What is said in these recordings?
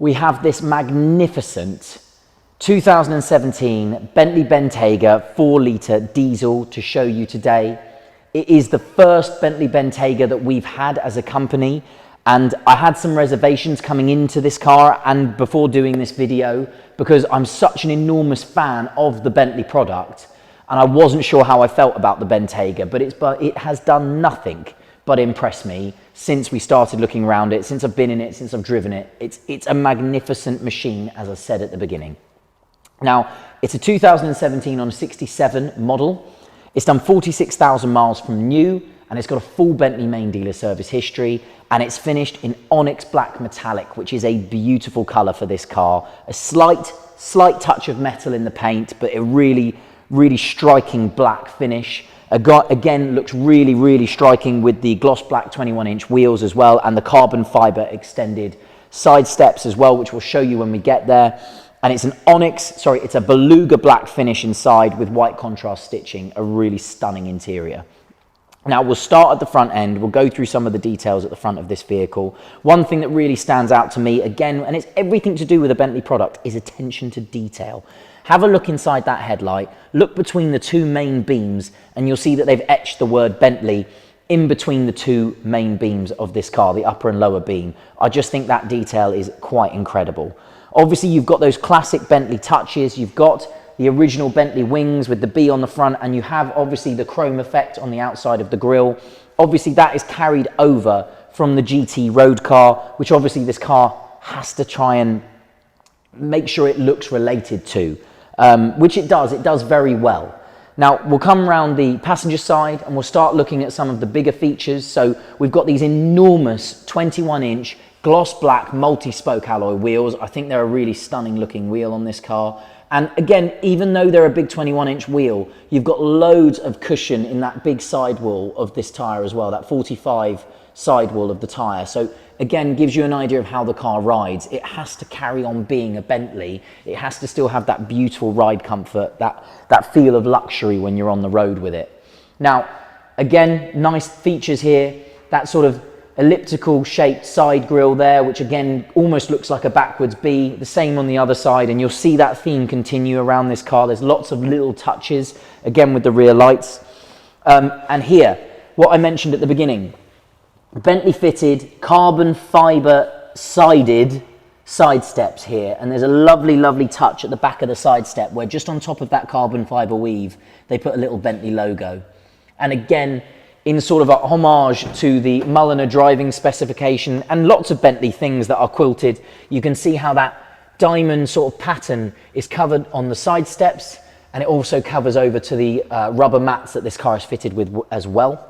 we have this magnificent 2017 Bentley Bentayga 4-litre diesel to show you today. It is the first Bentley Bentayga that we've had as a company, and I had some reservations coming into this car and before doing this video because I'm such an enormous fan of the Bentley product, and I wasn't sure how I felt about the Bentayga, but it has done nothing but impress me since we started looking around it, since I've been in it, since I've driven it. It's a magnificent machine, as I said at the beginning. Now, it's a 2017 on a 67 model. It's done 46,000 miles from new, and it's got a full Bentley main dealer service history, and it's finished in Onyx black metallic, which is a beautiful color for this car. A slight touch of metal in the paint, but a really striking black finish. Again, looks really striking with the gloss black 21-inch wheels as well, and the carbon fiber extended side steps as well, which we'll show you when we get there. And it's it's a Beluga black finish inside with white contrast stitching, a really stunning interior. Now, we'll start at the front end. We'll go through some of the details at the front of this vehicle. One thing that really stands out to me, again, and it's everything to do with a Bentley product, is attention to detail. Have a look inside that headlight, look between the two main beams, and you'll see that they've etched the word Bentley in between the two main beams of this car, the upper and lower beam. I just think that detail is quite incredible. Obviously, you've got those classic Bentley touches. You've got the original Bentley wings with the B on the front, and you have obviously the chrome effect on the outside of the grille. Obviously, that is carried over from the GT road car, which obviously this car has to try and make sure it looks related to, which it does very well. Now, we'll come around the passenger side and we'll start looking at some of the bigger features. So we've got these enormous 21-inch gloss black multi-spoke alloy wheels. I think they're a really stunning looking wheel on this car. And again, even though they're a big 21-inch wheel, you've got loads of cushion in that big sidewall of this tyre as well, that 45 sidewall of the tyre. So again, gives you an idea of how the car rides. It has to carry on being a Bentley. It has to still have that beautiful ride comfort, that feel of luxury when you're on the road with it. Now, again, nice features here, that sort of elliptical shaped side grille there, which again almost looks like a backwards B, the same on the other side, and you'll see that theme continue around this car. There's lots of little touches, again with the rear lights. And here, what I mentioned at the beginning, Bentley fitted carbon fiber sided side steps here, and there's a lovely touch at the back of the side step where just on top of that carbon fiber weave, they put a little Bentley logo. And again, in sort of a homage to the Mulliner driving specification and lots of Bentley things that are quilted, you can see how that diamond sort of pattern is covered on the side steps, and it also covers over to the rubber mats that this car is fitted with as well.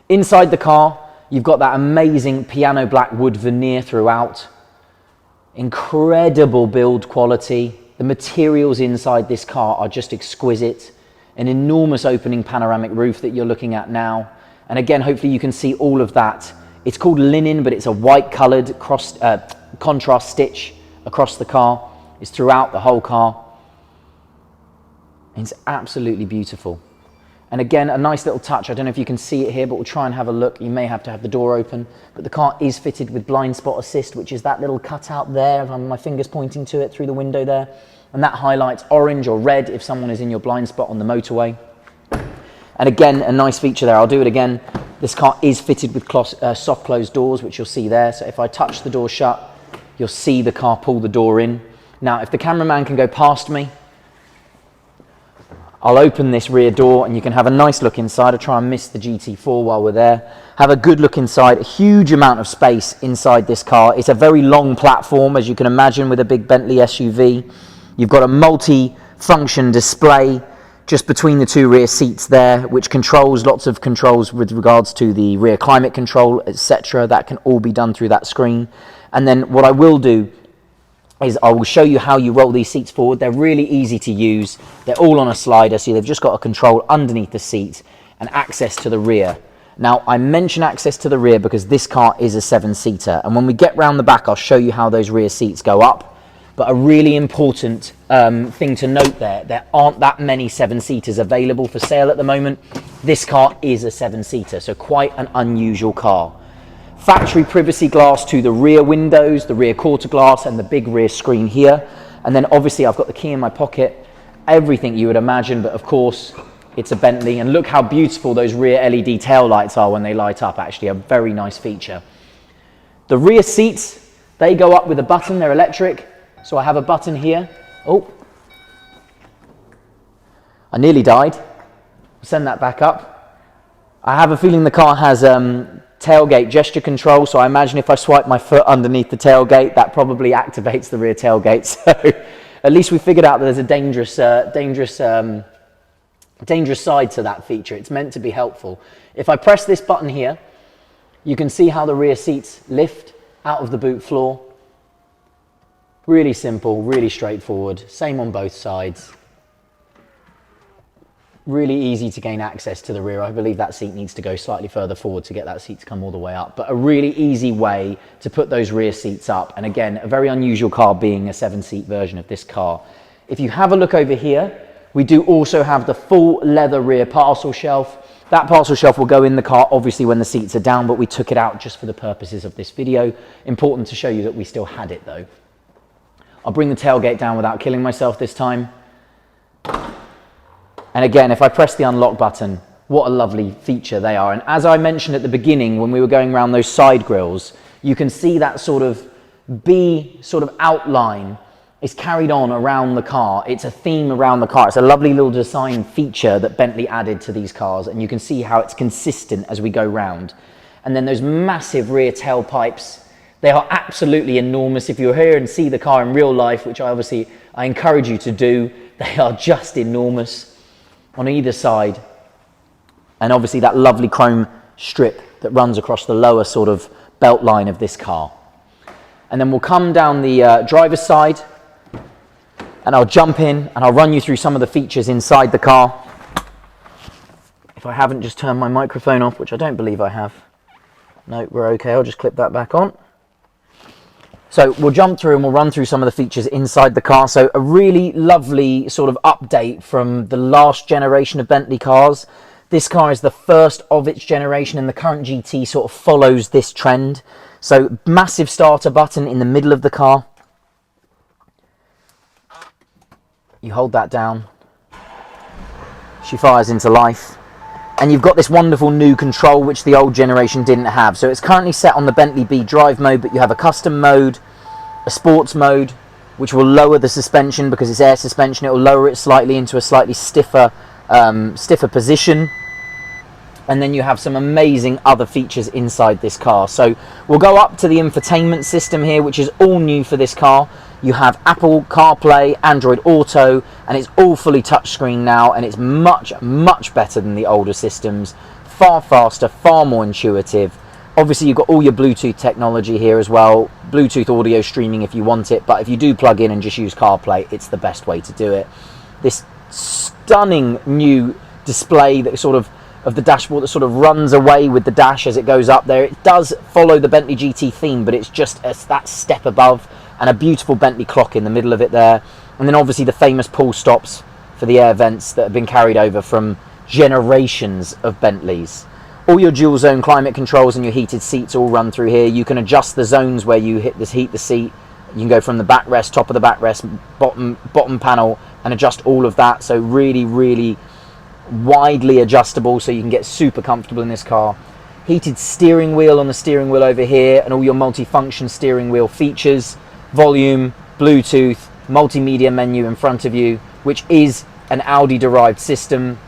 Inside the car, you've got that amazing piano black wood veneer throughout. Incredible build quality. The materials inside this car are just exquisite. An enormous opening panoramic roof that you're looking at now. And again, hopefully you can see all of that. It's called linen, but it's a white colored contrast stitch across the car. It's throughout the whole car. It's absolutely beautiful. And again, a nice little touch. I don't know if you can see it here, but we'll try and have a look. You may have to have the door open, but the car is fitted with blind spot assist, which is that little cutout there. My finger's pointing to it through the window there. And that highlights orange or red if someone is in your blind spot on the motorway. And again, a nice feature there. I'll do it again. This car is fitted with soft closed doors, which you'll see there. So if I touch the door shut, you'll see the car pull the door in. Now, if the cameraman can go past me, I'll open this rear door and you can have a nice look inside. I'll try and miss the GT4 while we're there. Have a good look inside. A huge amount of space inside this car. It's a very long platform, as you can imagine, with a big Bentley SUV. You've got a multi-function display just between the two rear seats there, which controls lots of controls with regards to the rear climate control, etc. That can all be done through that screen. And then what I will do is I will show you how you roll these seats forward. They're really easy to use. They're all on a slider, so they've just got a control underneath the seat and access to the rear. Now, I mention access to the rear because this car is a 7-seater, and when we get round the back, I'll show you how those rear seats go up. But a really important thing to note there aren't that many 7-seaters available for sale at the moment. This car is a 7-seater, so quite an unusual car. Factory privacy glass to the rear windows, the rear quarter glass, and the big rear screen here. And then obviously I've got the key in my pocket, everything you would imagine, but of course it's a Bentley. And look how beautiful those rear LED tail lights are when they light up, actually a very nice feature. The rear seats, they go up with a button, they're electric. So I have a button here. Oh, I nearly died. Send that back up. I have a feeling the car has tailgate gesture control, so I imagine if I swipe my foot underneath the tailgate, that probably activates the rear tailgate. So at least we figured out that there's a dangerous side to that feature. It's meant to be helpful. If I press this button here, you can see how the rear seats lift out of the boot floor. Really simple, really straightforward. Same on both sides. Really easy to gain access to the rear. I believe that seat needs to go slightly further forward to get that seat to come all the way up, but a really easy way to put those rear seats up. And again, a very unusual car being a 7-seat version of this car. If you have a look over here, we do also have the full leather rear parcel shelf. That parcel shelf will go in the car obviously when the seats are down, but we took it out just for the purposes of this video. Important to show you that we still had it though. I'll bring the tailgate down without killing myself this time. And again, if I press the unlock button, what a lovely feature they are. And as I mentioned at the beginning, when we were going around those side grills, you can see that sort of B sort of outline is carried on around the car. It's a theme around the car. It's a lovely little design feature that Bentley added to these cars. And you can see how it's consistent as we go round. And then those massive rear tailpipes, they are absolutely enormous. If you're here and see the car in real life, which I encourage you to do, they are just enormous on either side. And obviously that lovely chrome strip that runs across the lower sort of belt line of this car. And then we'll come down the driver's side and I'll jump in and I'll run you through some of the features inside the car. If I haven't just turned my microphone off, which I don't believe I have. No, we're okay. I'll just clip that back on. So we'll jump through and we'll run through some of the features inside the car. So a really lovely sort of update from the last generation of Bentley cars. This car is the first of its generation and the current GT sort of follows this trend. So massive starter button in the middle of the car. You hold that down. She fires into life. And you've got this wonderful new control which the old generation didn't have. So it's currently set on the Bentley B drive mode, but you have a custom mode, a sports mode, which will lower the suspension because it's air suspension. It will lower it slightly into a slightly stiffer position. And then you have some amazing other features inside this car. So we'll go up to the infotainment system here, which is all new for this car. You have Apple CarPlay, Android Auto, and it's all fully touchscreen now, and it's much, much better than the older systems. Far faster, far more intuitive. Obviously, you've got all your Bluetooth technology here as well. Bluetooth audio streaming if you want it, but if you do plug in and just use CarPlay, it's the best way to do it. This stunning new display that sort of the dashboard that sort of runs away with the dash as it goes up there. It does follow the Bentley GT theme, but it's just that step above. And a beautiful Bentley clock in the middle of it there. And then obviously the famous pull stops for the air vents that have been carried over from generations of Bentleys. All your dual zone climate controls and your heated seats all run through here. You can adjust the zones where you heat the seat. You can go from the backrest, top of the backrest, bottom panel, and adjust all of that. So really, really widely adjustable, so you can get super comfortable in this car. Heated steering wheel on the steering wheel over here, and all your multi-function steering wheel features. Volume, Bluetooth, multimedia menu in front of you, which is an Audi derived system.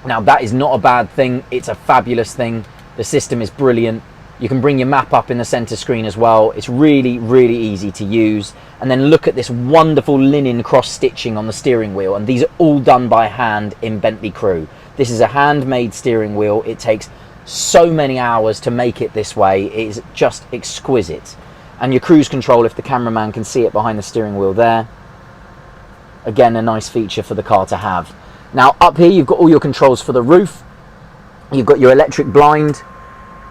Now that is not a bad thing, it's a fabulous thing. The system is brilliant. You can bring your map up in the center screen as well. It's really, really easy to use. And then look at this wonderful linen cross stitching on the steering wheel, and these are all done by hand in Bentley Crew. This is a handmade steering wheel. It takes so many hours to make it this way. It is just exquisite. And your cruise control, if the cameraman can see it behind the steering wheel there. Again, a nice feature for the car to have. Now up here you've got all your controls for the roof. You've got your electric blind,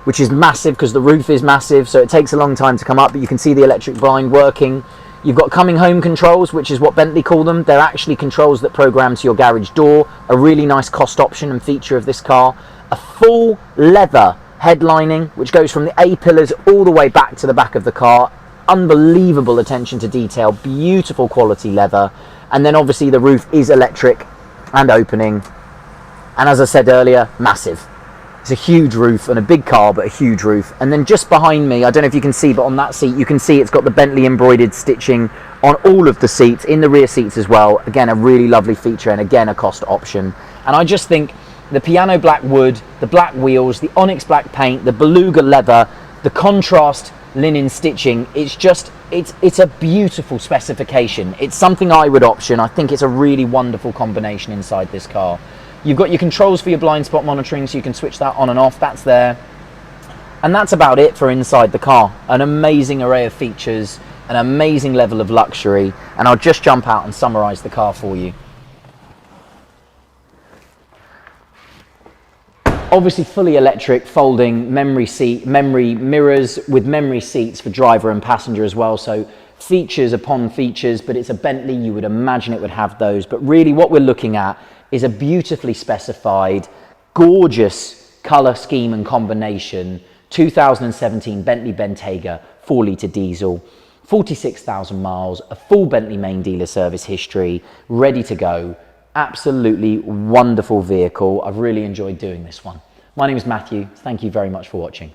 which is massive because the roof is massive, so it takes a long time to come up, but you can see the electric blind working. You've got coming home controls, which is what Bentley call them. They're actually controls that program to your garage door. A really nice cost option and feature of this car. A full leather headlining, which goes from the A-pillars all the way back to the back of the car. Unbelievable attention to detail, beautiful quality leather. And then obviously the roof is electric and opening. And as I said earlier, massive. It's a huge roof and a big car, but a huge roof. And then just behind me, I don't know if you can see, but on that seat, you can see it's got the Bentley embroidered stitching on all of the seats, in the rear seats as well. Again, a really lovely feature, and again, a cost option. And I just think the piano black wood, the black wheels, the Onyx black paint, the Beluga leather, the contrast linen stitching, it's a beautiful specification. It's something I would option. I think it's a really wonderful combination inside this car. You've got your controls for your blind spot monitoring, so you can switch that on and off. That's there. And that's about it for inside the car. An amazing array of features, an amazing level of luxury. And I'll just jump out and summarize the car for you. Obviously fully electric, folding memory mirrors with memory seats for driver and passenger as well. So features upon features, but it's a Bentley, you would imagine it would have those. But really what we're looking at is a beautifully specified, gorgeous color scheme and combination 2017 Bentley Bentayga 4-litre diesel, 46,000 miles, a full Bentley main dealer service history, ready to go. Absolutely wonderful vehicle. I've really enjoyed doing this one. My name is Matthew. Thank you very much for watching.